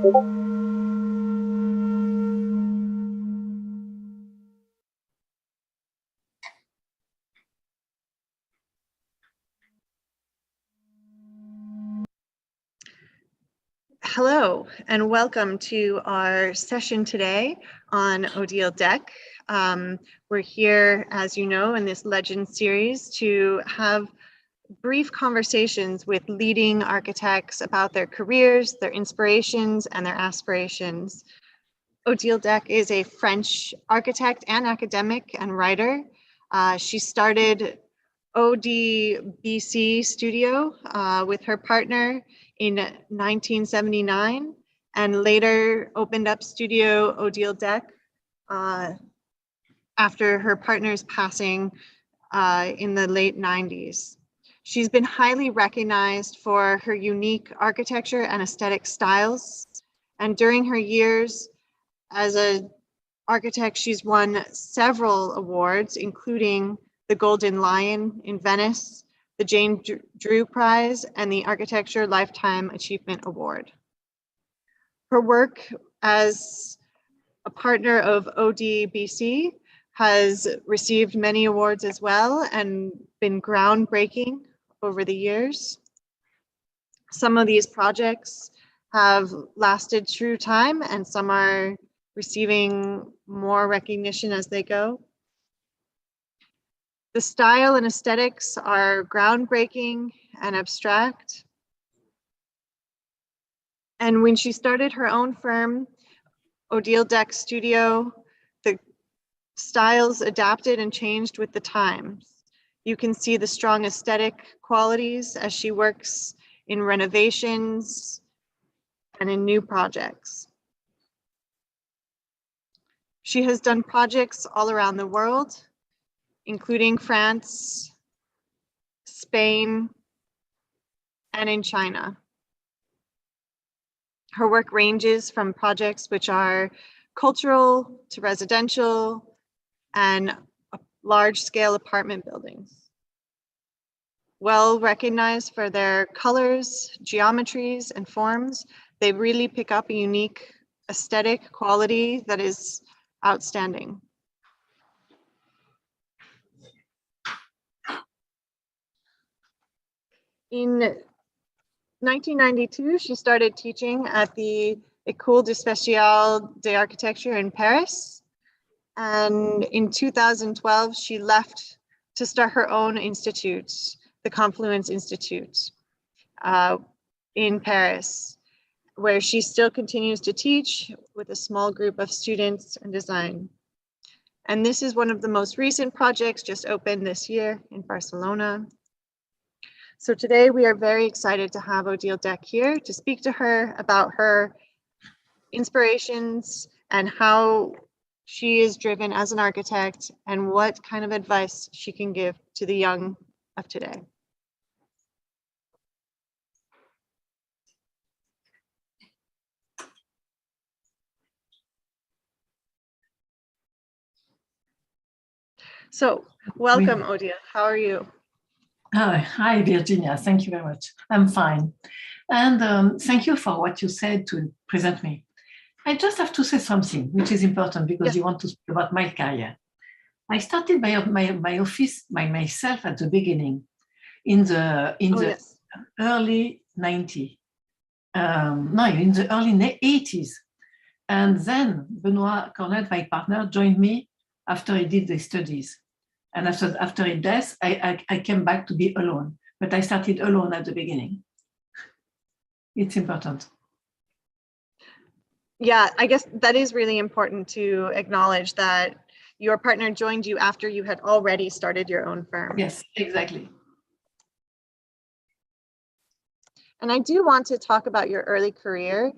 Hello, and welcome to our session today on Odile Decq. We're here, as you know, in this Legend series to have brief conversations with leading architects about their careers, their inspirations, and their aspirations. Odile Decq is a French architect and academic and writer. She started ODBC Studio with her partner in 1979 and later opened up Studio Odile Decq after her partner's passing in the late 90s. She's been highly recognized for her unique architecture and aesthetic styles. And during her years as an architect, she's won several awards, including the Golden Lion in Venice, the Jane Drew Prize, and the Architecture Lifetime Achievement Award. Her work as a partner of ODBC has received many awards as well and been groundbreaking over the years. Some of these projects have lasted through time and some are receiving more recognition as they go. The style and aesthetics are groundbreaking and abstract. And when she started her own firm, Odile Decq Studio, the styles adapted and changed with the times. You can see the strong aesthetic qualities as she works in renovations and in new projects. She has done projects all around the world, including France, Spain, and in China. Her work ranges from projects which are cultural to residential and large-scale apartment buildings. Well recognized for their colors, geometries, and forms, they really pick up a unique aesthetic quality that is outstanding. In 1992, she started teaching at the École de Spéciale d'Architecture in Paris. And in 2012, she left to start her own institute, the Confluence Institute in Paris, where she still continues to teach with a small group of students and design. And this is one of the most recent projects just opened this year in Barcelona. So today we are very excited to have Odile Decq here to speak to her about her inspirations and how she is driven as an architect and what kind of advice she can give to the young of today. So welcome, Odile. How are you? Hi, Virginia. Thank you very much. I'm fine. And thank you for what you said to present me. I just have to say something, which is important because you want to speak about my career. I started my office by myself at the beginning in the early 90s. No, in the early 80s. And then Benoit Cornet, my partner, joined me after he did the studies. And after his death, I came back to be alone. But I started alone at the beginning. It's important. Yeah, I guess that is really important to acknowledge that your partner joined you after you had already started your own firm. Yes, exactly. And I do want to talk about your early career.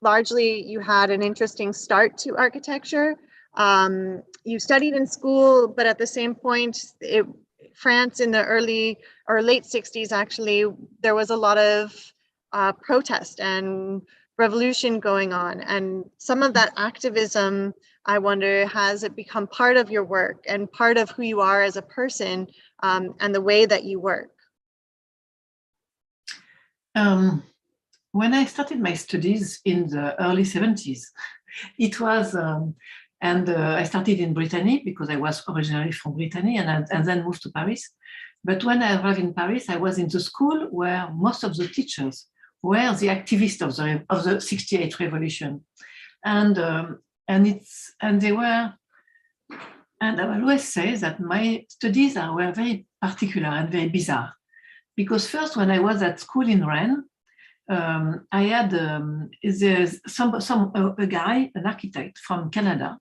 Largely, you had an interesting start to architecture. You studied in school, but at the same point, France in the early or late 60s, actually, there was a lot of protest and revolution going on. And some of that activism, I wonder, has it become part of your work and part of who you are as a person and the way that you work? when I started my studies in the early 70s, it was, I started in Brittany because I was originally from Brittany and then moved to Paris. But when I arrived in Paris, I was in the school where most of the teachers were the activists of the 68 revolution. And they were, and I always say that my studies were very particular and very bizarre. Because first, when I was at school in Rennes, I had a guy, an architect from Canada,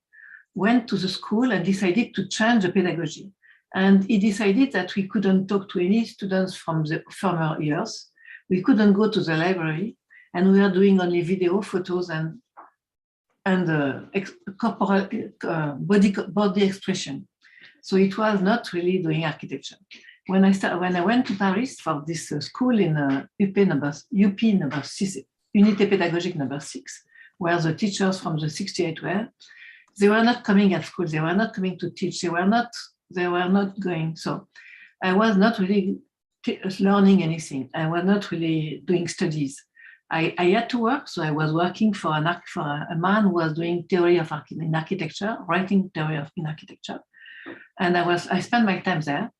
went to the school and decided to change the pedagogy. And he decided that we couldn't talk to any students from the former years. We couldn't go to the library, and we were doing only video, photos, and corporal body expression. So it was not really doing architecture. When I went to Paris for this school in UP number 6, Unité Pédagogique number 6, where the teachers from the 68 were, they were not coming at school. They were not coming to teach. They were not going. So I was not really learning anything. I was not really doing studies. I had to work, so I was working for a man who was doing theory in architecture, writing theory in architecture, and I spent my time there.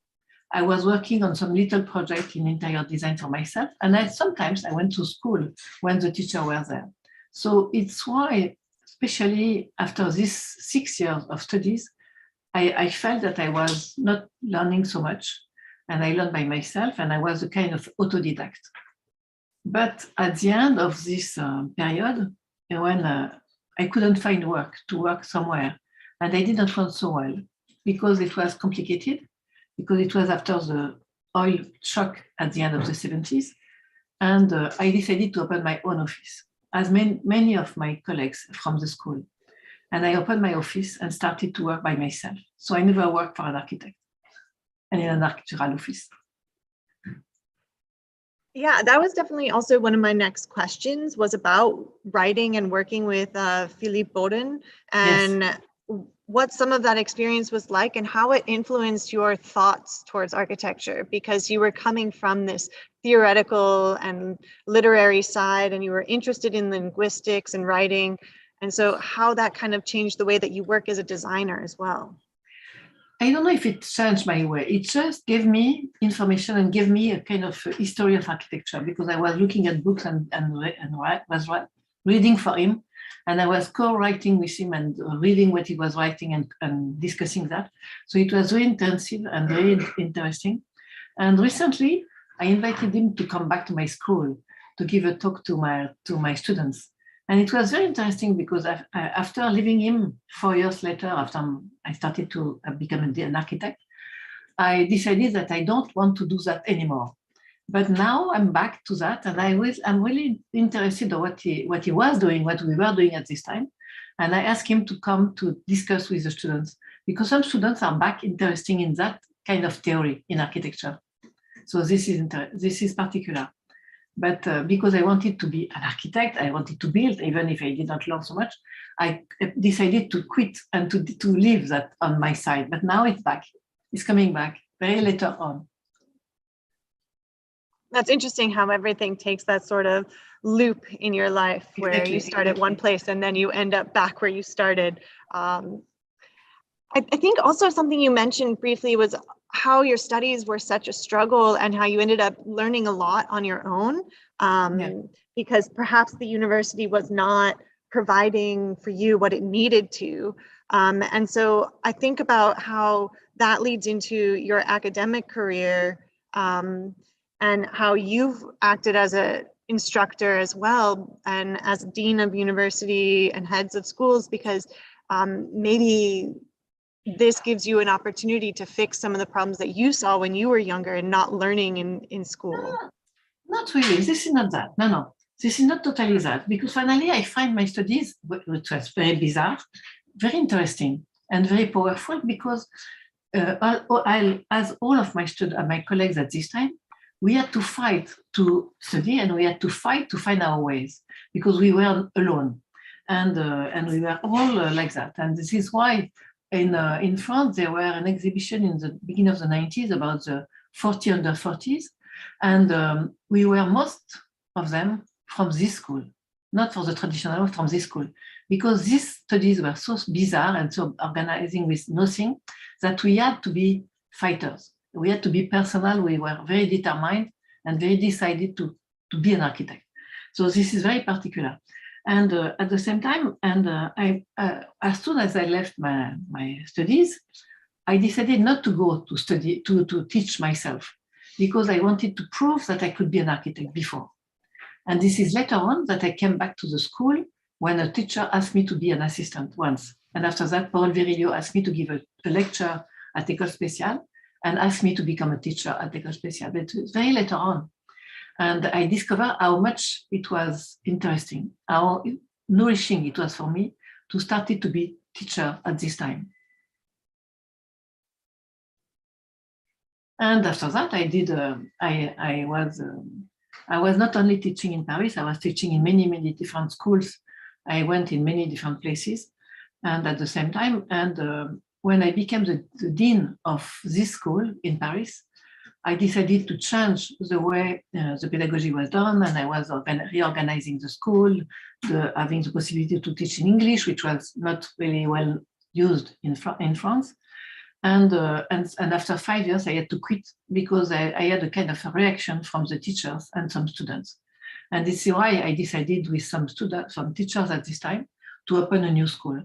I was working on some little project in interior design for myself, and sometimes I went to school when the teacher were there. So it's why, especially after these 6 years of studies, I felt that I was not learning so much, and I learned by myself, and I was a kind of autodidact. But at the end of this period, when I couldn't find work somewhere, and I didn't run so well because it was complicated, because it was after the oil shock at the end of the 70s, and I decided to open my own office, as many of my colleagues from the school. And I opened my office and started to work by myself. So I never worked for an architect and in an architectural office. Yeah, that was definitely also one of my next questions, was about writing and working with Philippe Boden, and yes, what some of that experience was like and how it influenced your thoughts towards architecture, because you were coming from this theoretical and literary side and you were interested in linguistics and writing. And so how that kind of changed the way that you work as a designer as well. I don't know if it changed my way. It just gave me information and gave me a kind of history of architecture, because I was looking at books and was reading for him, and I was co-writing with him and reading what he was writing and discussing that. So it was very intensive and very interesting. And recently, I invited him to come back to my school to give a talk to my students. And it was very interesting because after leaving him 4 years later, after I started to become an architect, I decided that I don't want to do that anymore. But now I'm back to that, and I'm really interested in what he was doing, what we were doing at this time. And I asked him to come to discuss with the students, because some students are back interested in that kind of theory in architecture. So this is particular. But because I wanted to be an architect, I wanted to build, even if I did not learn so much, I decided to quit and to leave that on my side. But now it's back. It's coming back very later on. That's interesting how everything takes that sort of loop in your life where exactly, you start at one place and then you end up back where you started. I think also something you mentioned briefly was how your studies were such a struggle and how you ended up learning a lot on your own, because perhaps the university was not providing for you what it needed to. And so I think about how that leads into your academic career, and how you've acted as an instructor as well, and as dean of university and heads of schools, because maybe this gives you an opportunity to fix some of the problems that you saw when you were younger and not learning in school. Not really. This is not that. No. This is not totally that. Because finally, I find my studies, which was very bizarre, very interesting and very powerful, because as all of my colleagues at this time, we had to fight to study, and we had to fight to find our ways, because we were alone, and we were all like that. And this is why in France there were an exhibition in the beginning of the 90s about the 40 under 40s, and we were most of them from this school, not for the traditional, from this school, because these studies were so bizarre and so organizing with nothing that we had to be fighters. We had to be personal. We were very determined and very decided to be an architect. So this is very particular. And at the same time, and as soon as I left my studies, I decided not to go to study, to teach myself, because I wanted to prove that I could be an architect before. And this is later on that I came back to the school when a teacher asked me to be an assistant once. And after that, Paul Virilio asked me to give a lecture at École Spéciale and asked me to become a teacher at École Spéciale. But it was very later on. And I discovered how much it was interesting, how nourishing it was for me to start to be teacher at this time. And after that, I did. I was not only teaching in Paris. I was teaching in many different schools. I went in many different places, and at the same time, and when I became the dean of this school in Paris, I decided to change the way the pedagogy was done, and I was reorganizing the school, having the possibility to teach in English, which was not really well used in France. And after 5 years, I had to quit because I had a kind of a reaction from the teachers and some students. And this is why I decided with some teachers at this time to open a new school.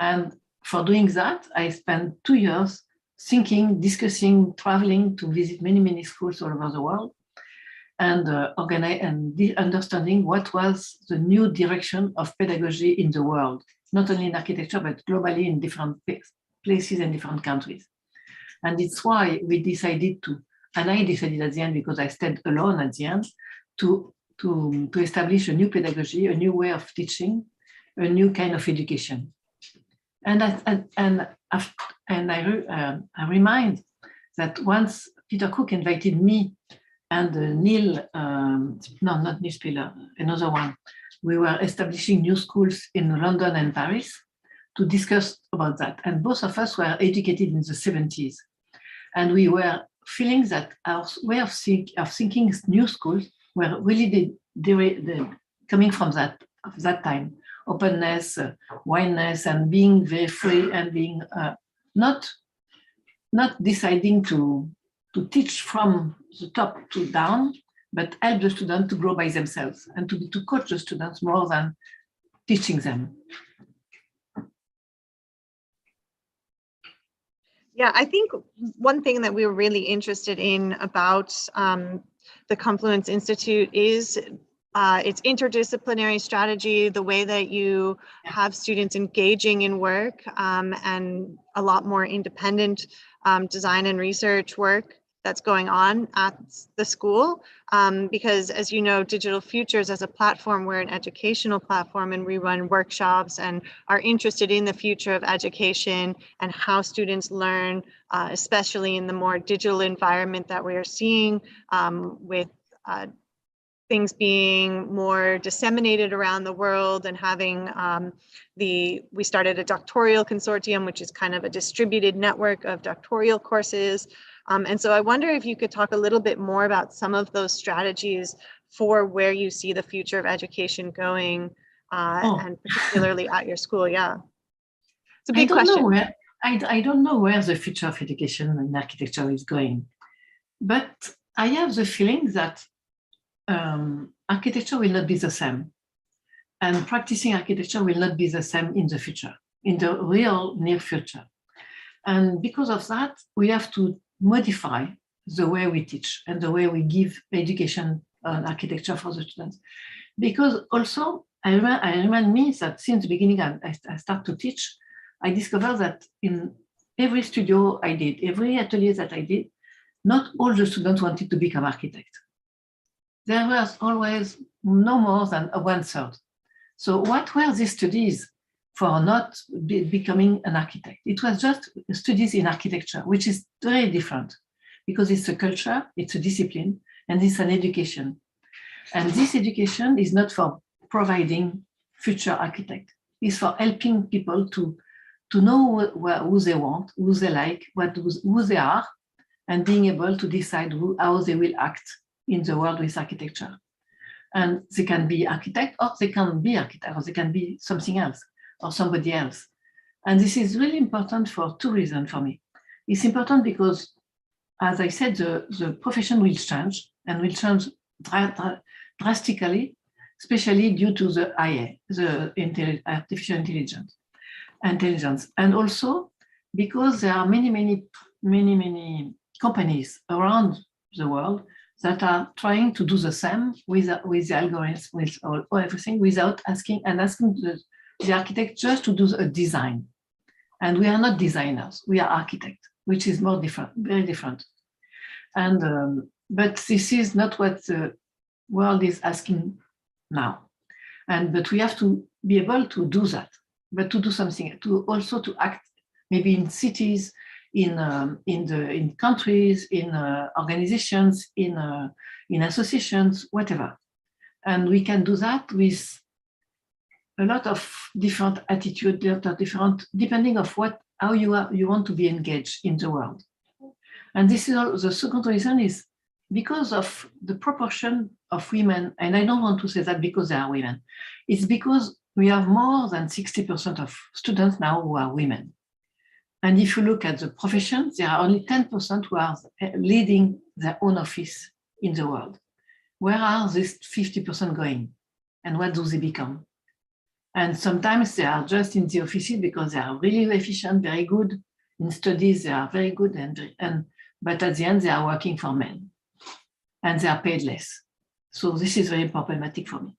And for doing that, I spent 2 years thinking, discussing, traveling to visit many schools all over the world, and understanding what was the new direction of pedagogy in the world, not only in architecture, but globally in different places and different countries. And it's why we decided to, and I decided at the end, because I stayed alone at the end, to establish a new pedagogy, a new way of teaching, a new kind of education. And I remind that once Peter Cook invited me and Neil, not Neil Spiller, another one, we were establishing new schools in London and Paris to discuss about that. And both of us were educated in the 70s. And we were feeling that our way of thinking new schools were really coming from that time. Openness, wineness, and being very free, and being not deciding to teach from the top to down, but help the students to grow by themselves and to coach the students more than teaching them. Yeah, I think one thing that we were really interested in about the Confluence Institute is its interdisciplinary strategy, the way that you have students engaging in work and a lot more independent design and research work that's going on at the school. Because as you know, Digital Futures as a platform, we're an educational platform, and we run workshops and are interested in the future of education and how students learn, especially in the more digital environment that we are seeing with things being more disseminated around the world, and having we started a doctoral consortium, which is kind of a distributed network of doctoral courses. And so I wonder if you could talk a little bit more about some of those strategies for where you see the future of education going, and particularly at your school. Yeah, it's a big question. I don't know where the future of education in architecture is going, but I have the feeling that architecture will not be the same, and practicing architecture will not be the same in the future, in the real near future. And because of that, we have to modify the way we teach and the way we give education on architecture for the students. Because also, I remind me that since the beginning I start to teach, I discovered that in every studio I did, every atelier that I did, not all the students wanted to become architects. There was always no more than 1/3. So what were these studies for not becoming an architect? It was just studies in architecture, which is very different because it's a culture, it's a discipline, and it's an education. And this education is not for providing future architects. It's for helping people to know who they want, who they like, who they are, and being able to decide how they will act in the world with architecture. And they can be architect, or they can be architect, or they can be something else, or somebody else. And this is really important for two reasons for me. It's important because, as I said, the profession will change, and will change drastically, especially due to the IA, the artificial intelligence. And also because there are many companies around the world that are trying to do the same with the algorithms, with all everything, without asking the architect just to do a design. And we are not designers, we are architects, which is more different, very different. And but this is not what the world is asking now. But we have to be able to do that, but to do something, to also to act maybe in cities, in countries, in organizations, in associations, whatever. And we can do that with a lot of different attitudes, different, depending of how you want to be engaged in the world. And this is all, the second reason is because of the proportion of women, and I don't want to say that because they are women, it's because we have more than 60% of students now who are women. And if you look at the professions, there are only 10% who are leading their own office in the world. Where are these 50% going? And what do they become? And sometimes they are just in the offices because they are really efficient, very good. In studies, they are very good, but at the end, they are working for men. And they are paid less. So this is very problematic for me.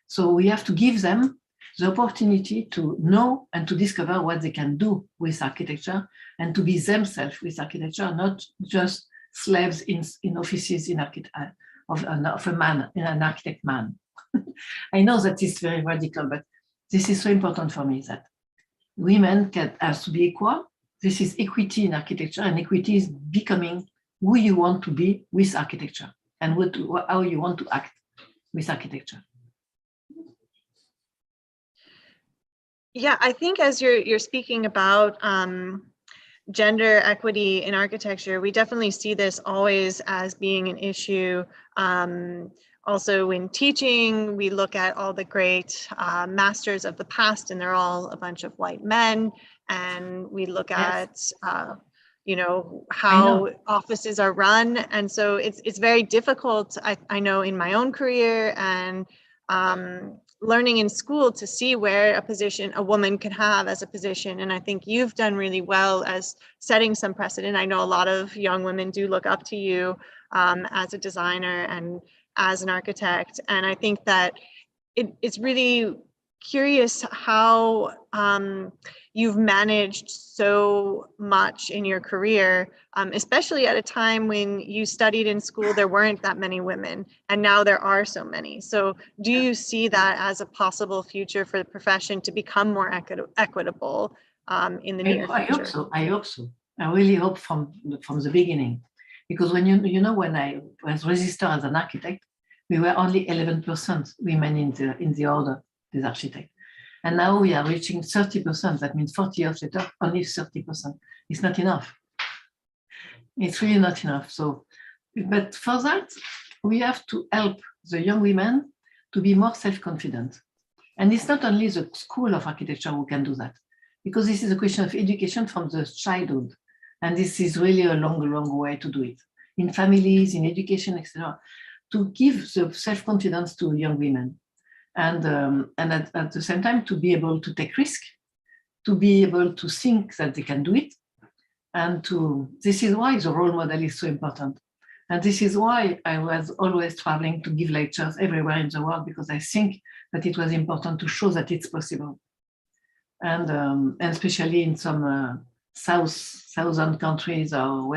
So we have to give them the opportunity to know and to discover what they can do with architecture and to be themselves with architecture, not just slaves in offices of a man, in an architect man. I know that is very radical, but this is so important for me that women have to be equal. This is equity in architecture, and equity is becoming who you want to be with architecture and how you want to act with architecture. Yeah, I think as you're speaking about gender equity in architecture, we definitely see this always as being an issue. Also in teaching, we look at all the great masters of the past, and they're all a bunch of white men. And we look at, how offices are run. And so it's very difficult, I know in my own career and learning in school, to see where a woman could have as a position. And I think you've done really well as setting some precedent. I know a lot of young women do look up to you as a designer and as an architect. And I think that it's really curious how you've managed so much in your career, especially at a time when you studied in school, there weren't that many women, and now there are so many. So do you see that as a possible future for the profession to become more equitable in the near future? I hope so. I really hope from the beginning. Because when when I was registered as an architect, we were only 11% women in the order des architectes. And now we are reaching 30%. That means 40 years later, only 30%. It's not enough. It's really not enough. So, but for that, we have to help the young women to be more self-confident. And it's not only the school of architecture who can do that, because this is a question of education from the childhood. And this is really a long way to do it. In families, in education, etc., to give the self-confidence to young women. And at the same time, to be able to take risk, to be able to think that they can do it. And this is why the role model is so important. And this is why I was always traveling to give lectures everywhere in the world, because I think that it was important to show that it's possible. And especially in some southern countries or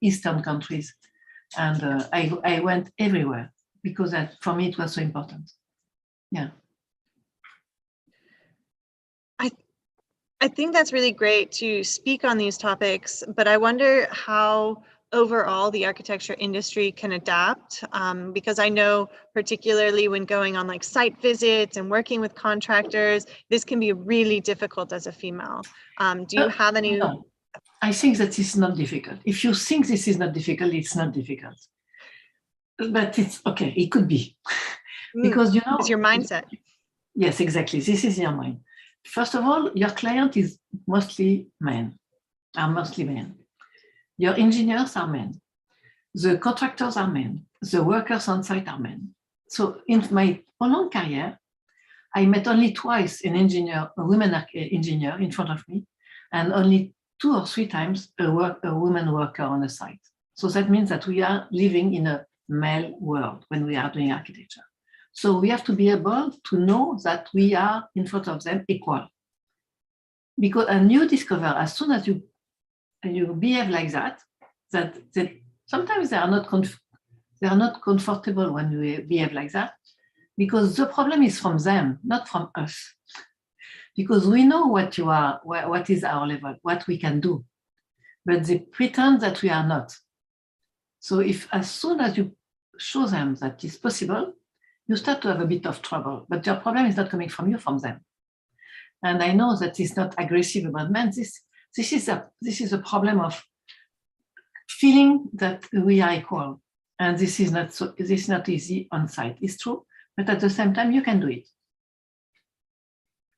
eastern countries. And I went everywhere because for me it was so important. Yeah. I think that's really great to speak on these topics, but I wonder how overall the architecture industry can adapt, because I know particularly when going on like site visits and working with contractors, this can be really difficult as a female. Do you have any? No, I think that it's not difficult. If you think this is not difficult, it's not difficult. But it's okay, it could be. Because, you know, it's your mindset. Yes, exactly. This is your mind. First of all, your client is mostly men, are mostly men. Your engineers are men. The contractors are men. The workers on site are men. So in my long career, I met only twice an engineer, a woman engineer in front of me, and only 2 or 3 times a woman worker on a site. So that means that we are living in a male world when we are doing architecture. So we have to be able to know that we are in front of them equal. Because, and you discover as soon as you behave like that sometimes they are not comfortable when we behave like that, because the problem is from them, not from us. Because we know what you are, what is our level, what we can do, but they pretend that we are not. So if as soon as you show them that it's possible, you start to have a bit of trouble, but your problem is not coming from you, from them. And I know that it's not aggressive about men. This is a problem of feeling that we are equal, and this is not easy on site. It's true, but at the same time, you can do it.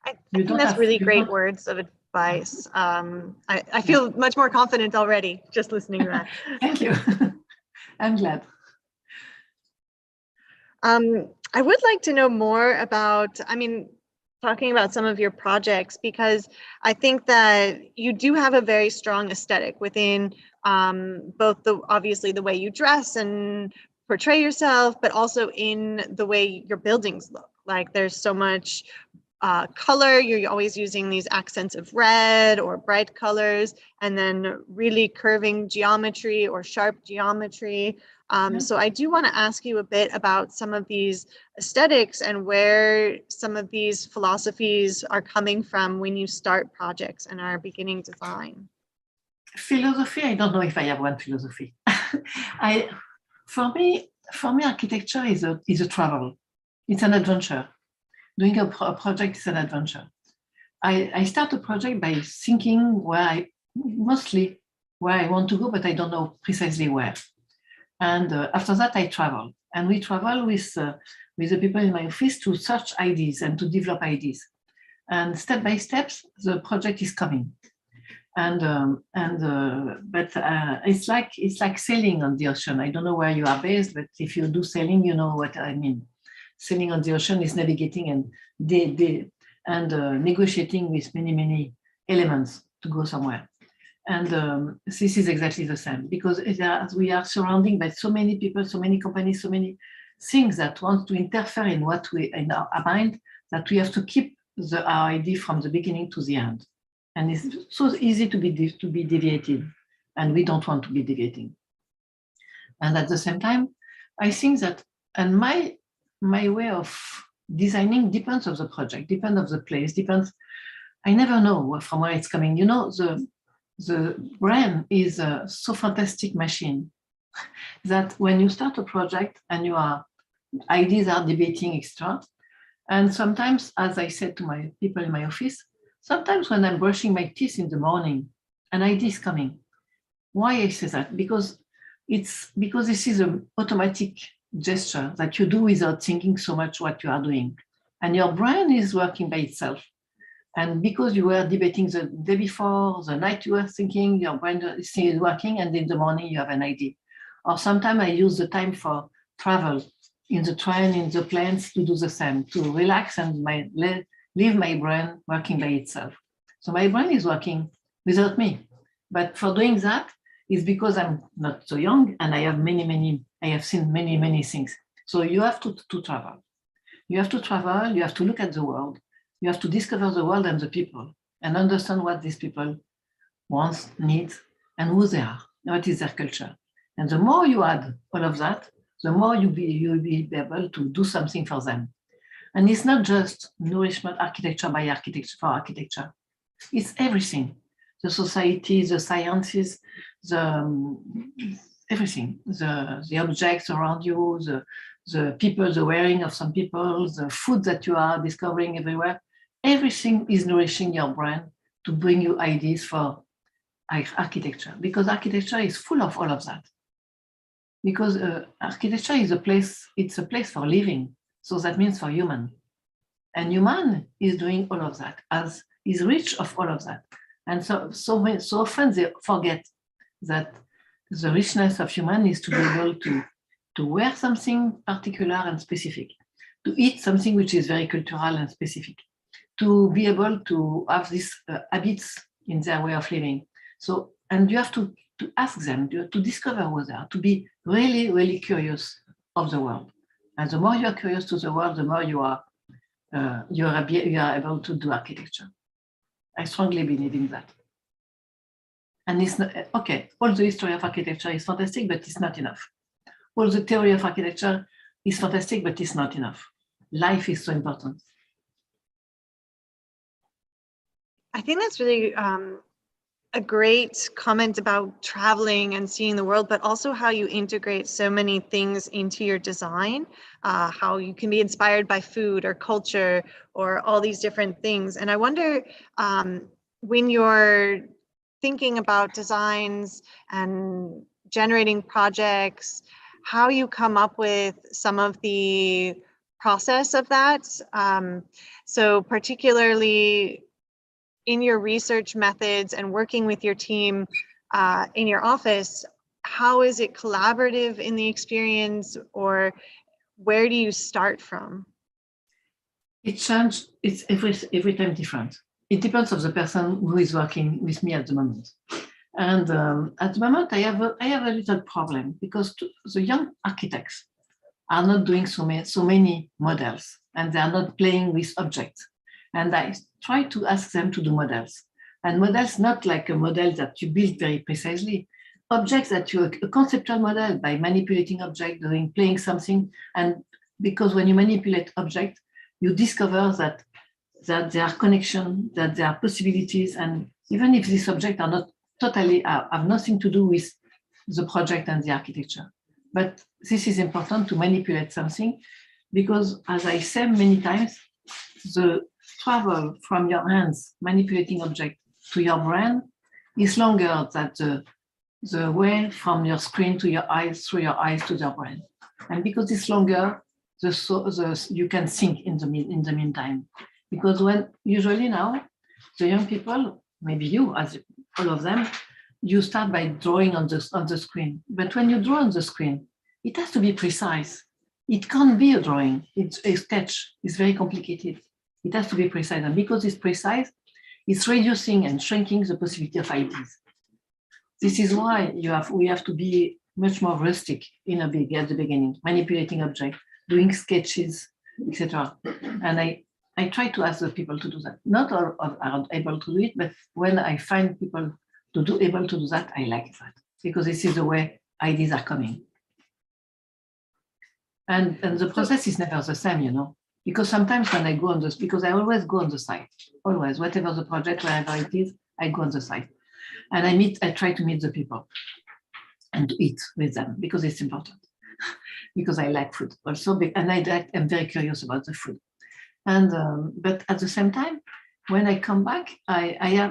I think that's really great words of advice. I feel much more confident already just listening to that. Thank you. I'm glad. I would like to know more about, talking about some of your projects, because I think that you do have a very strong aesthetic within both obviously the way you dress and portray yourself, but also in the way your buildings look. Like there's so much color, you're always using these accents of red or bright colors, and then really curving geometry or sharp geometry. So I do want to ask you a bit about some of these aesthetics and where some of these philosophies are coming from when you start projects and are beginning design. Philosophy, I don't know if I have one philosophy. For me, architecture is a travel. It's an adventure. Doing a project is an adventure. I start a project by thinking mostly where I want to go, but I don't know precisely where. And after that, I travel. And we travel with the people in my office to search ideas and to develop ideas. And step by step, the project is coming. But it's like sailing on the ocean. I don't know where you are based, but if you do sailing, you know what I mean. Sailing on the ocean is navigating and negotiating with many elements to go somewhere. And this is exactly the same, because we are surrounded by so many people, so many companies, so many things that want to interfere in in our mind, that we have to keep our idea from the beginning to the end. And it's so easy to be deviated, and we don't want to be deviating. And at the same time, I think that, and my way of designing depends on the project, depends on the place, depends. I never know from where it's coming. You know, the brain is a so fantastic machine that when you start a project and ideas are debating extra, and sometimes, as I said to my people in my office, sometimes when I'm brushing my teeth in the morning, an idea is coming. Why I say that? Because this is an automatic gesture that you do without thinking so much what you are doing. And your brain is working by itself. And because you were debating the day before, the night you were thinking, your brain is working, and in the morning you have an idea. Or sometimes I use the time for travel, in the train, in the planes, to do the same, to relax and leave my brain working by itself. So my brain is working without me. But for doing that, it's because I'm not so young and I have I have seen many things. So you have to travel. You have to travel, you have to look at the world. You have to discover the world and the people and understand what these people want, need, and who they are, what is their culture. And the more you add all of that, the more you'll be able to do something for them. And it's not just nourishment architecture by architecture for architecture. It's everything. The society, the sciences, everything, the objects around you, the people, the wearing of some people, the food that you are discovering everywhere. Everything is nourishing your brain to bring you ideas for architecture, because architecture is full of all of that. Because architecture is it's a place for living. So that means for human. And human is doing all of that, as is rich of all of that. And so often they forget that the richness of human is to be able to wear something particular and specific, to eat something which is very cultural and specific, to be able to have these habits in their way of living. So, and you have to ask them, to discover who they are, to be really, really curious of the world. And the more you are curious to the world, the more you are able to do architecture. I strongly believe in that. And it's not, okay, all the history of architecture is fantastic, but it's not enough. All the theory of architecture is fantastic, but it's not enough. Life is so important. I think that's really a great comment about traveling and seeing the world, but also how you integrate so many things into your design, how you can be inspired by food or culture or all these different things. And I wonder, when you're thinking about designs and generating projects, how you come up with some of the process of that. So particularly in your research methods and working with your team in your office, how is it collaborative in the experience, or where do you start from? It changes, it's every time different. It depends on the person who is working with me at the moment. And at the moment, I have a little problem, because the young architects are not doing so many models, and they are not playing with objects. And I try to ask them to do models. And models, not like a model that you build very precisely, objects that you, a conceptual model by manipulating object, playing something. And because when you manipulate object, you discover that there are connections, that there are possibilities. And even if these objects are not totally, have nothing to do with the project and the architecture. But this is important to manipulate something, because as I said many times, the travel from your hands, manipulating object, to your brain is longer than the way from your screen to your eyes, through your eyes to your brain. And because it's longer, you can think in the meantime. Because when usually now, the young people, maybe you, as all of them, you start by drawing on the screen. But when you draw on the screen, it has to be precise. It can't be a drawing. It's a sketch. It's very complicated. It has to be precise. And because it's precise, it's reducing and shrinking the possibility of ideas. This is why we have to be much more rustic at the beginning, manipulating objects, doing sketches, etc. And I try to ask the people to do that. Not all are able to do it, but when I find people able to do that, I like that, because this is the way ideas are coming. And the process is never the same, you know, because sometimes when I go on this, because I always go on the site, always, whatever the project, wherever it is, I go on the site. And I try to meet the people and to eat with them, because it's important, because I like food also, and I'm very curious about the food. And but at the same time, when I come back,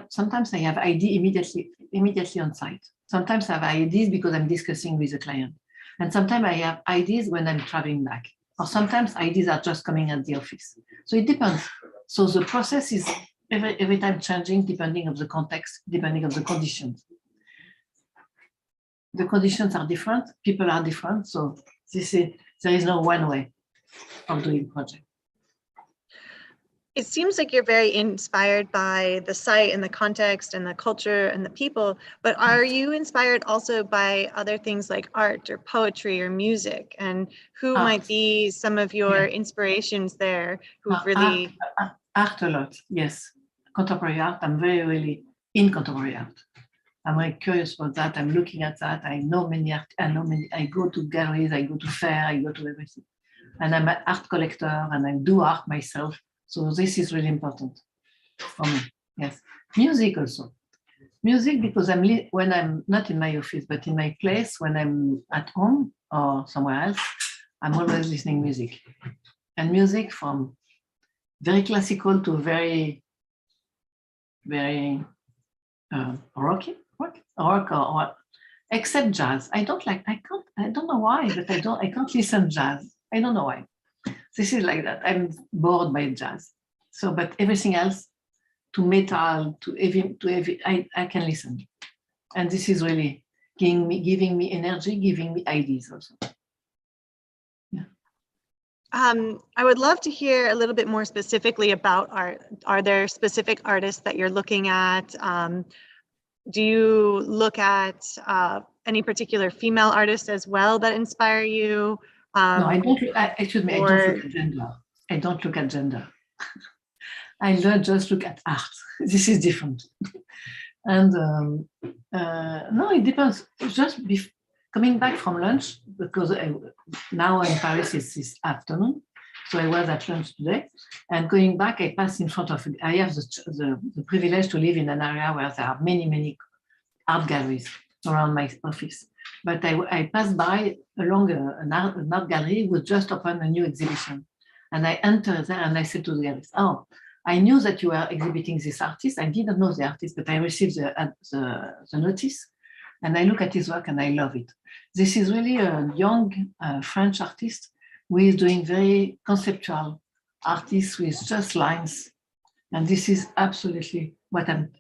sometimes I have ideas immediately on site. Sometimes I have ideas because I'm discussing with the client. And sometimes I have ideas when I'm traveling back. Or sometimes ideas are just coming at the office. So it depends. So the process is every time changing, depending on the context, depending on the conditions. The conditions are different, people are different. So there is no one way of doing project. It seems like you're very inspired by the site and the context and the culture and the people, but are you inspired also by other things like art or poetry or music? And who might be some of your inspirations there who've really... Art a lot, yes. Contemporary art, I'm really in contemporary art. I'm very curious about that. I'm looking at that. I know many art, I go to galleries, I go to fair, I go to everything. And I'm an art collector and I do art myself. So this is really important for me, yes. Music also. Music, because when I'm not in my office, but in my place, when I'm at home or somewhere else, I'm always listening music. And music from very classical to very, very rock or except jazz. I don't know why, but I can't listen jazz. I don't know why. This is like that. I'm bored by jazz. So, but everything else, to metal, to heavy, I can listen. And this is really giving me energy, giving me ideas also. Yeah. I would love to hear a little bit more specifically about art. Are there specific artists that you're looking at? Do you look at any particular female artists as well that inspire you? No, I don't. Excuse me, I don't look at gender. I don't look at gender. I just look at art. This is different. And no, it depends. Just coming back from lunch, because now in Paris it's this afternoon, so I was at lunch today, and going back, I passed in front of. I have the privilege to live in an area where there are many art galleries around my office. But I passed by along an art gallery who just opened a new exhibition, and I entered there and I said to the gallerist, "Oh, I knew that you were exhibiting this artist. I didn't know the artist, but I received the notice, and I look at his work and I love it. This is really a young French artist who is doing very conceptual artists with just lines, and this is absolutely what I'm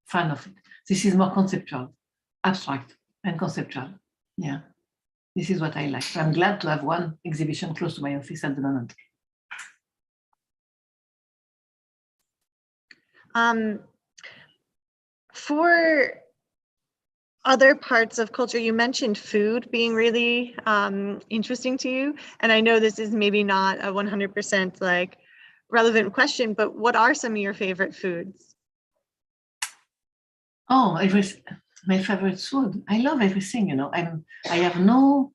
fan of it. This is more conceptual, abstract and conceptual. Yeah, this is what I like. So I'm glad to have one exhibition close to my office at the moment. For other parts of culture, you mentioned food being really interesting to you. And I know this is maybe not a 100% like relevant question, but what are some of your favorite foods? Oh, my favorite food. I love everything, you know. I have no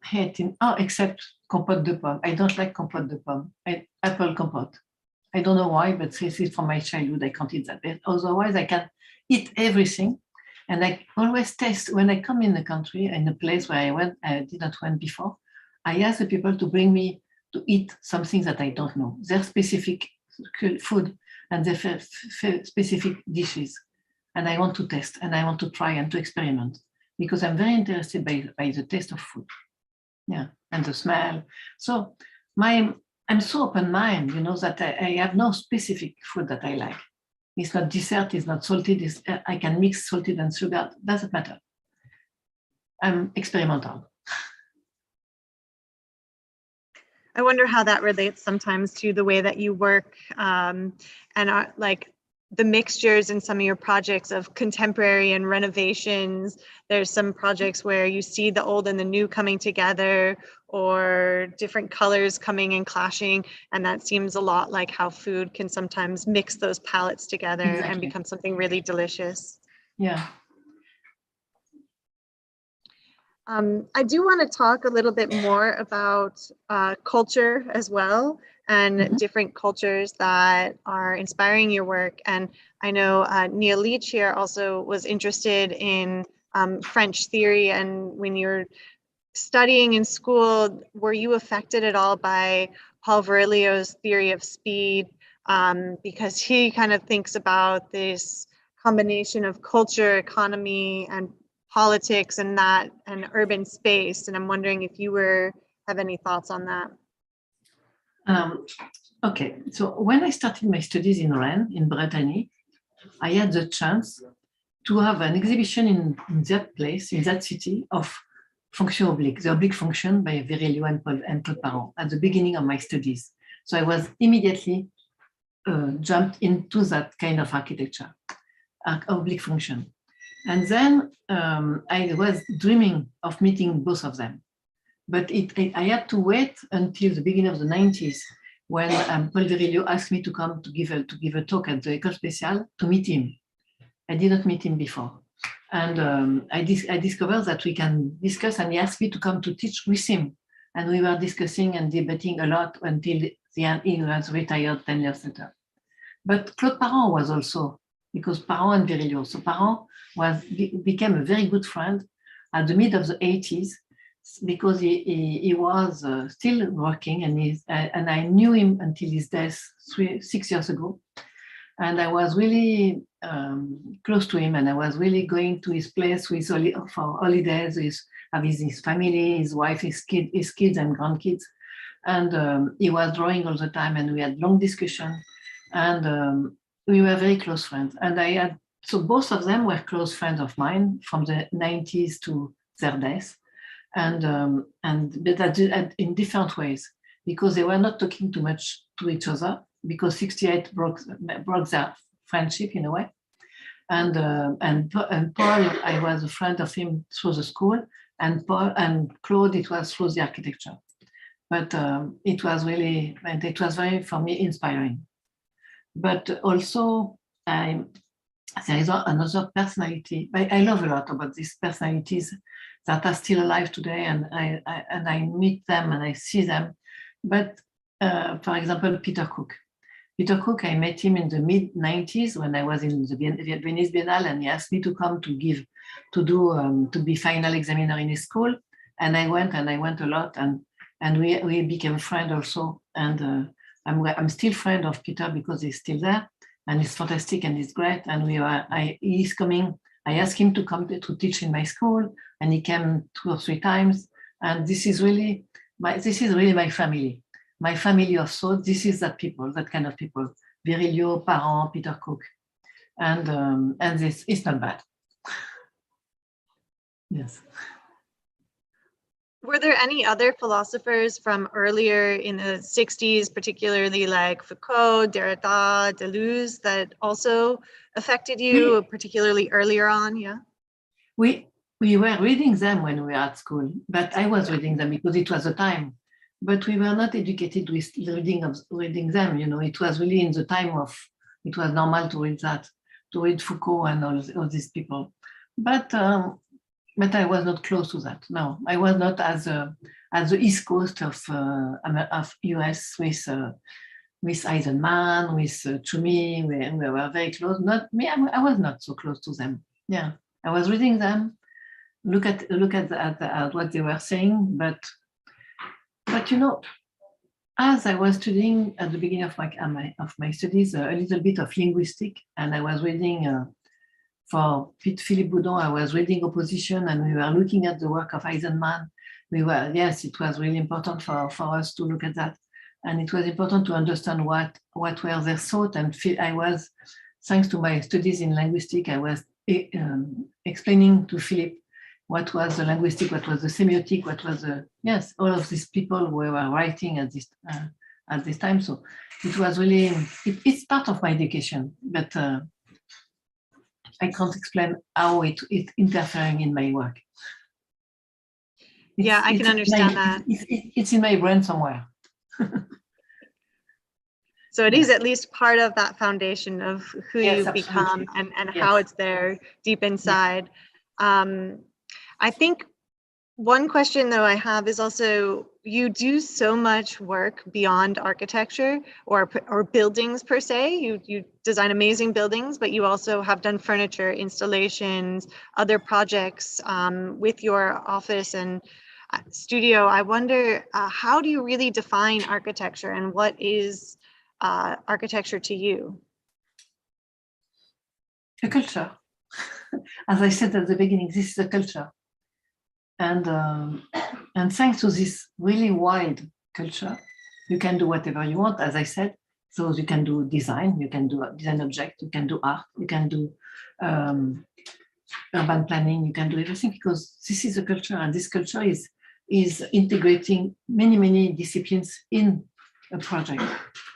hate in except compote de pomme. I don't like compote de pomme. Apple compote. I don't know why, but this is from my childhood. I can't eat that. Otherwise, I can eat everything. And I always taste, when I come in the country, in a place where I didn't went before, I ask the people to bring me to eat something that I don't know, their specific food and their specific dishes. And I want to test and I want to try and to experiment because I'm very interested by the taste of food. Yeah, and the smell. So I'm so open-minded, you know, that I have no specific food that I like. It's not dessert, it's not salted, I can mix salted and sugar, doesn't matter. I'm experimental. I wonder how that relates sometimes to the way that you work and like the mixtures in some of your projects of contemporary and renovations. There's some projects where you see the old and the new coming together or different colors coming and clashing. And that seems a lot like how food can sometimes mix those palettes together and become something really delicious. Yeah. I do want to talk a little bit more about culture as well and different cultures that are inspiring your work. And I know Neil Leach here also was interested in French theory. And when you're studying in school, were you affected at all by Paul Virilio's theory of speed? Because he kind of thinks about this combination of culture, economy, and politics and that and urban space. And I'm wondering if you have any thoughts on that. Okay, so when I started my studies in Rennes, in Brittany, I had the chance to have an exhibition in that place, in that city, of Fonction Oblique, the oblique function by Virilio and Claude Parent at the beginning of my studies. So I was immediately jumped into that kind of architecture, oblique function. And then I was dreaming of meeting both of them. But I had to wait until the beginning of the 90s when Paul Virilio asked me to come to give a talk at the École Spéciale to meet him. I didn't meet him before. And I discovered that we can discuss, and he asked me to come to teach with him. And we were discussing and debating a lot until the end. He was retired 10 years later. But Claude Parent was also, because Parent and Virilio. So Parent became a very good friend at the mid of the 80s because he was still working, and I knew him until his death 6 years ago. And I was really close to him, and I was really going to his place for holidays with his family, his wife, his kids and grandkids. And he was drawing all the time, and we had long discussion, and we were very close friends. And so both of them were close friends of mine from the 90s to their death, but in different ways, because they were not talking too much to each other, because 68 broke their friendship in a way. And Paul, I was a friend of him through the school, and Claude, it was through the architecture. But it was really, and it was very, for me, inspiring. But also, there is another personality. I love a lot about these personalities that are still alive today, and I meet them and I see them. But for example, Peter Cook. Peter Cook, I met him in the mid-90s when I was in the Venice Biennale, and he asked me to come to be final examiner in his school. And I went a lot, and we became friends also. And I'm still friend of Peter because he's still there, and he's fantastic and he's great. And he's coming. I asked him to come to teach in my school, and he came 2 or 3 times. And this is really my family. My family of thought. This is that kind of people. Virilio, Parent, Peter Cook, and this is not bad. Yes. Were there any other philosophers from earlier in the 60s, particularly like Foucault, Derrida, Deleuze, that also affected you, particularly earlier on? Yeah. We were reading them when we were at school, but I was reading them because it was a time. But we were not educated with reading them. You know, it was really in the time of, it was normal to read that, to read Foucault and all these people. But I was not close to that. No, I was not as the East Coast of US with Eisenman, with Toomey. We were very close. Not me. I was not so close to them. Yeah, I was reading them, look at what they were saying, but you know, as I was studying at the beginning of my studies, a little bit of linguistic, and I was reading for Philippe Boudon, I was reading opposition, and we were looking at the work of Eisenman. Yes, it was really important for us to look at that, and it was important to understand what were their thoughts. And I was, thanks to my studies in linguistic, I was explaining to Philippe what was the linguistic, what was the semiotic, what was all of these people who were writing at this time. So it was really, it's part of my education, but I can't explain how it interfering in my work. Yeah, I can understand that. It's in my brain somewhere. So it is at least part of that foundation of who you become and how it's there deep inside. I think one question though I have is also, you do so much work beyond architecture or buildings per se. You design amazing buildings, but you also have done furniture, installations, other projects with your office and studio. I wonder, how do you really define architecture, and what is architecture to you? A culture. As I said at the beginning, this is a culture. And thanks to this really wide culture, you can do whatever you want, as I said. So you can do design, you can do design object, you can do art, you can do urban planning, you can do everything, because this is a culture, and this culture is integrating many disciplines in a project.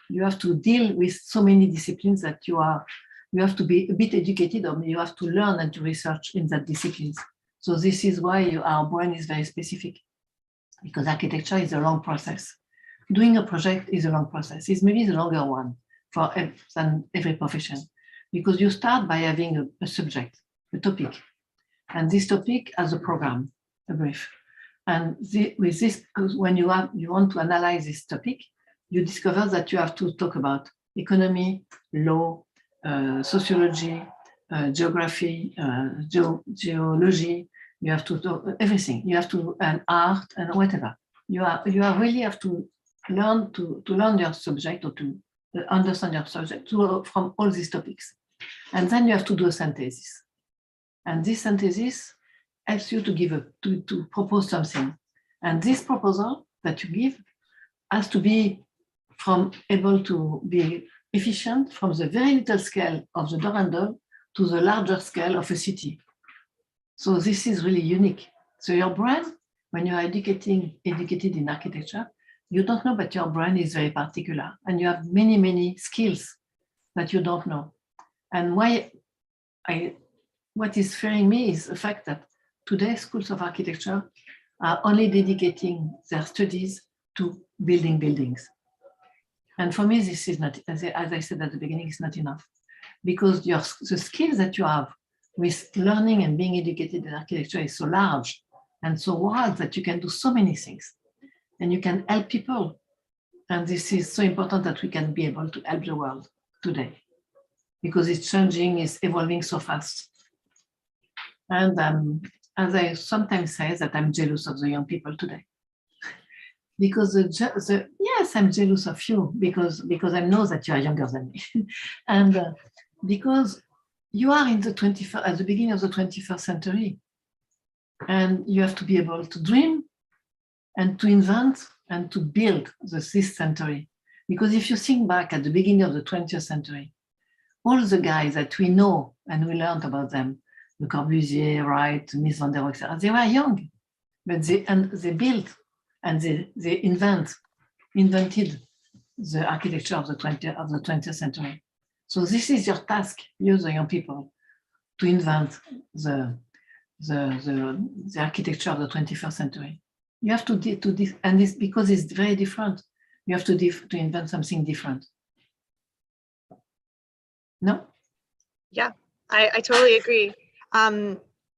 You have to deal with so many disciplines that you have to be a bit educated, or you have to learn and to research in that disciplines. So this is why our brain is very specific, because architecture is a long process. Doing a project is a long process. It's maybe the longer one than every profession, because you start by having a subject, a topic, and this topic has a program, a brief. And with this, when you want to analyze this topic, you discover that you have to talk about economy, law, sociology, geography, geology. You have to do everything. You have to and art and whatever. You really have to learn to learn your subject, or to understand your subject from all these topics. And then you have to do a synthesis. And this synthesis helps you to propose something. And this proposal that you give has to be able to be efficient from the very little scale of the door handle to the larger scale of a city. So this is really unique. So your brain, when you are educated in architecture, you don't know, but your brain is very particular, and you have many, many skills that you don't know. And what is fearing me is the fact that today schools of architecture are only dedicating their studies to building buildings. And for me, this is not, as I said at the beginning, it's not enough, because the skills that you have with learning and being educated in architecture is so large and so wide that you can do so many things, and you can help people. And this is so important that we can be able to help the world today, because it's changing, it's evolving so fast. And as I sometimes say, that I'm jealous of the young people today. Because yes, I'm jealous of you, because I know that you are younger than me. And because you are in the 21st, at the beginning of the 21st century, and you have to be able to dream and to invent and to build this century. Because if you think back at the beginning of the 20th century, all the guys that we know and we learned about them, Le Corbusier, Wright, Mies van der Rohe, etc., they were young, but they built and they invented the architecture of the 20th century. So this is your task, you the young people, to invent the architecture of the 21st century. You have to do this, and it's because it's very different. You have to invent something different. No? Yeah, I totally agree.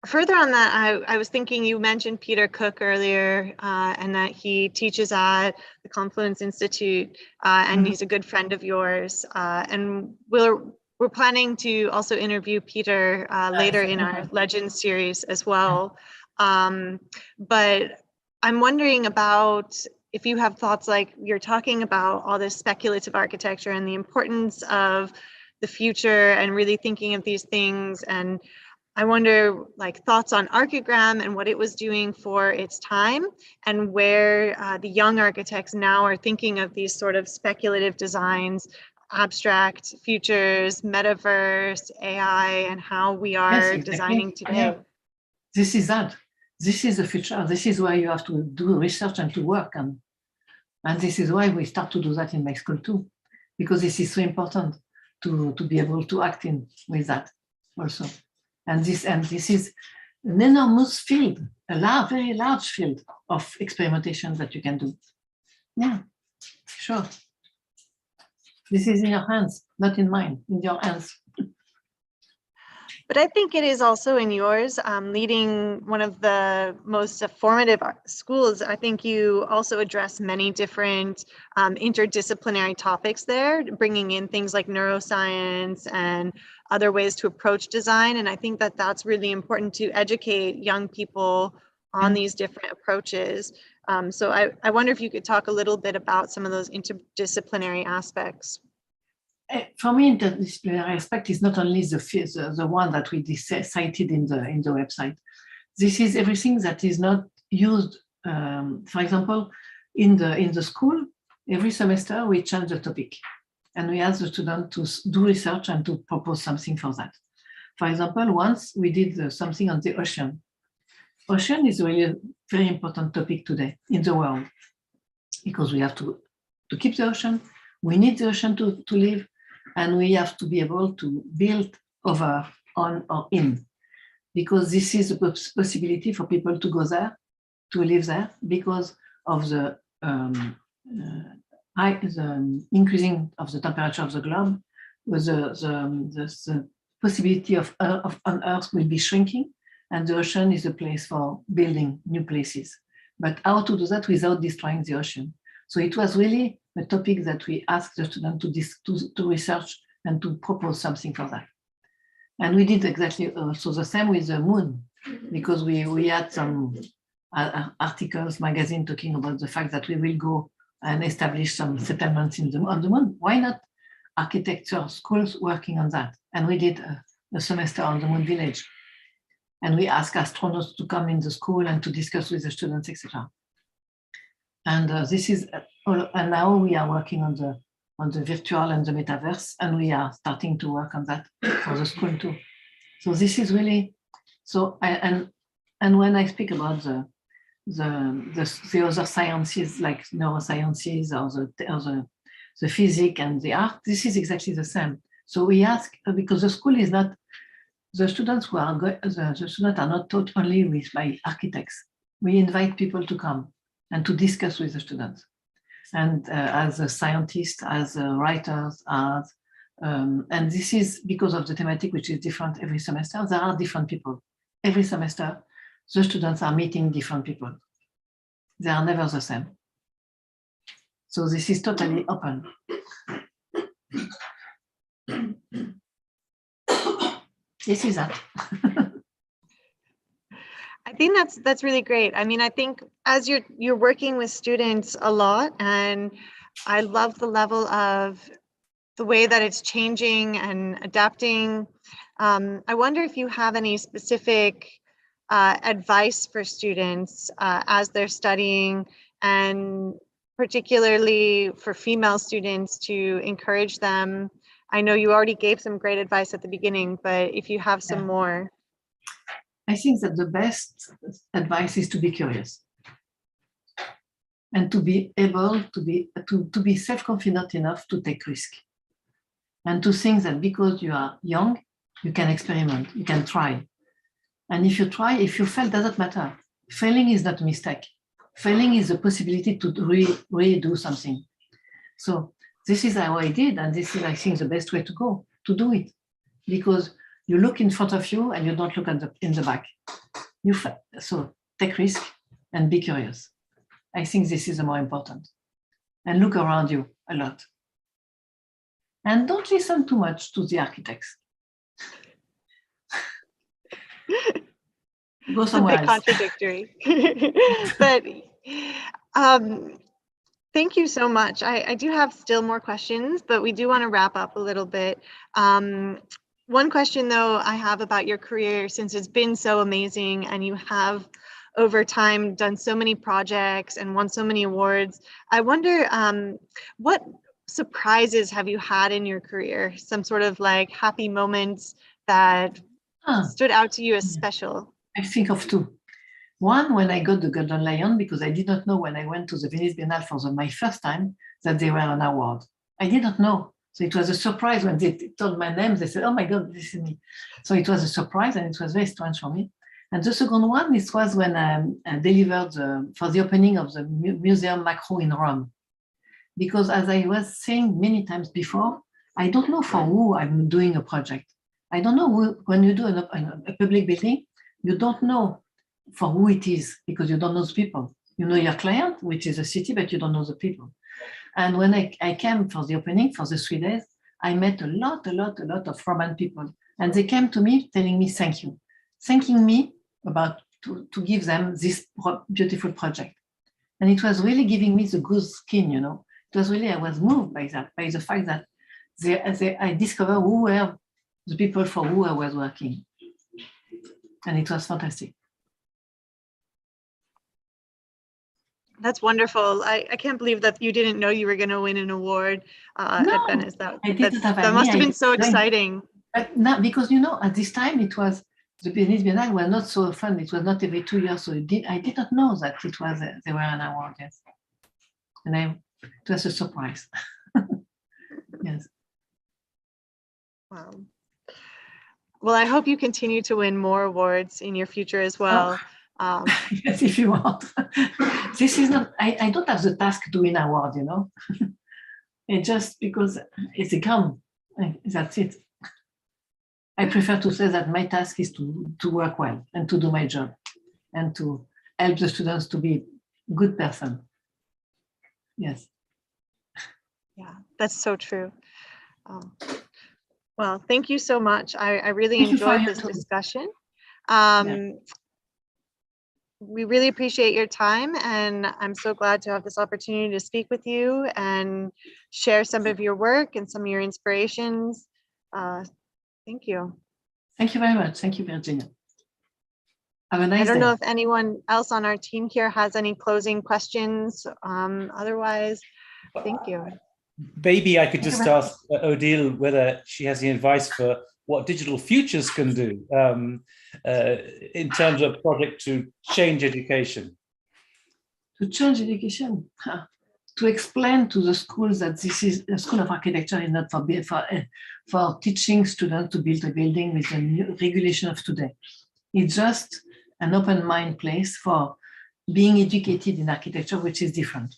Further on that, I was thinking, you mentioned Peter Cook earlier, and that he teaches at the Confluence Institute, and he's a good friend of yours. And we're planning to also interview Peter later in our Legends series as well. But I'm wondering about if you have thoughts, like you're talking about all this speculative architecture and the importance of the future and really thinking of these things. And I wonder, like, thoughts on Archigram and what it was doing for its time, and where the young architects now are thinking of these sort of speculative designs, abstract futures, metaverse, AI, and how we are designing today. Yeah. This is that. This is the future. This is where you have to do research and to work. And this is why we start to do that in my school too, because this is so important to be able to act in with that also. And this is an enormous field, a very large field of experimentation that you can do. Yeah, sure. This is in your hands, not in mine, in your hands. But I think it is also in yours, leading one of the most formative schools. I think you also address many different interdisciplinary topics there, bringing in things like neuroscience and other ways to approach design. And I think that that's really important to educate young people on these different approaches. So I wonder if you could talk a little bit about some of those interdisciplinary aspects. For me, interdisciplinary aspect is not only the one that we cited in the website. This is everything that is not used. For example, in the school, every semester we change the topic, and we ask the student to do research and to propose something for that. For example, once we did something on the ocean. Ocean is really a very important topic today in the world, because we have to keep the ocean. We need the ocean to live. And we have to be able to build over, on, or in, because this is a possibility for people to go there, to live there, because of the increasing of the temperature of the globe. The possibility of on Earth will be shrinking, and the ocean is a place for building new places. But how to do that without destroying the ocean? So it was really a topic that we asked the student to research and to propose something for that. And we did exactly also the same with the moon, because we had some articles, magazine talking about the fact that we will go and establish some settlements on the moon. Why not architecture schools working on that? And we did a semester on the Moon Village. And we asked astronauts to come in the school and to discuss with the students, etc. And this is, and now we are working on the virtual and the metaverse, and we are starting to work on that for the school too. So this is really, so and when I speak about the other sciences like neurosciences or the physics and the art, this is exactly the same. So we ask, because the school is not, the students who are the students are not taught only by architects. We invite people to come and to discuss with the students. And as a scientist, as writers, as and this is because of the thematic, which is different every semester. There are different people. Every semester, the students are meeting different people. They are never the same. So this is totally open. This is that. I think that's really great. I mean, I think as you're working with students a lot, and I love the level of the way that it's changing and adapting. I wonder if you have any specific advice for students as they're studying, and particularly for female students, to encourage them. I know you already gave some great advice at the beginning, but if you have some more. I think that the best advice is to be curious and to be able to be self-confident enough to take risk, and to think that because you are young, you can experiment, you can try. And if you try, if you fail, doesn't matter. Failing is not a mistake. Failing is a possibility to redo something. So this is how I did, and this is, I think, the best way to go, to do it. Because you look in front of you and you don't look in the back. So take risk and be curious. I think this is the more important. And look around you a lot. And don't listen too much to the architects. Go somewhere else. Contradictory. But thank you so much. I do have still more questions, but we do want to wrap up a little bit. One question, though, I have about your career, since it's been so amazing and you have over time done so many projects and won so many awards. I wonder, what surprises have you had in your career? Some sort of like happy moments that stood out to you as special? I think of two. One, when I got the Golden Lion, because I did not know when I went to the Venice Biennale for my first time that they were an award. I did not know. So it was a surprise when they told my name. They said, "Oh my God, this is me." So it was a surprise, and it was very strange for me. And the second one, it was when I delivered for the opening of the Museum Macro in Rome. Because as I was saying many times before, I don't know for who I'm doing a project. I don't know who, when you do a public building, you don't know for who it is, because you don't know the people. You know your client, which is a city, but you don't know the people. And when I came for the opening for the 3 days, I met a lot of Roman people. And they came to me telling me thank you, thanking me about to give them this beautiful project. And it was really giving me the good skin, you know. It was really, I was moved by that, by the fact that I discovered who were the people for who I was working. And it was fantastic. That's wonderful. I can't believe that you didn't know you were going to win an award at Venice. That must have been so exciting. But not, because, you know, at this time it was, the Venice Biennale were not so fun. It was not every 2 years. So I did not know that it was, they were an award, yes. And it was a surprise. Yes. Wow. Well, I hope you continue to win more awards in your future as well. Oh. Yes, if you want. This is not, I don't have the task to win award, you know. It's just because it's a come. That's it. I prefer to say that my task is to work well and to do my job and to help the students to be a good person. Yes. Yeah, that's so true. Well, thank you so much. I really enjoyed this discussion. We really appreciate your time, and I'm so glad to have this opportunity to speak with you and share some of your work and some of your inspirations. Thank you. Thank you very much. Thank you, Virginia. Have a nice I don't day. know if anyone else on our team here has any closing questions. Otherwise, thank you. Maybe I could just ask Odile whether she has any advice for what Digital Futures can do in terms of project to change education. To change education, to explain to the schools that this is a school of architecture is not for teaching students to build a building with the new regulation of today. It's just an open mind place for being educated in architecture, which is different.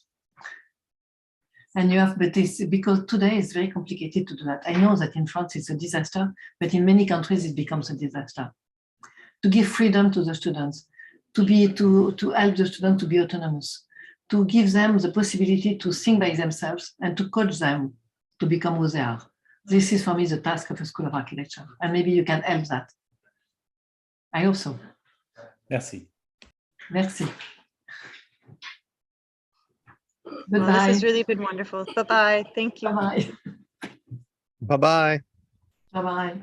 And you have, but it's because today it's very complicated to do that. I know that in France it's a disaster, but in many countries it becomes a disaster. To give freedom to the students, to help the students to be autonomous, to give them the possibility to think by themselves and to coach them to become who they are. This is for me the task of a school of architecture, and maybe you can help that. I hope so. Merci. Merci. Well, Goodbye. this has really been wonderful. Bye-bye. Thank you. Bye-bye. Bye-bye. Bye-bye.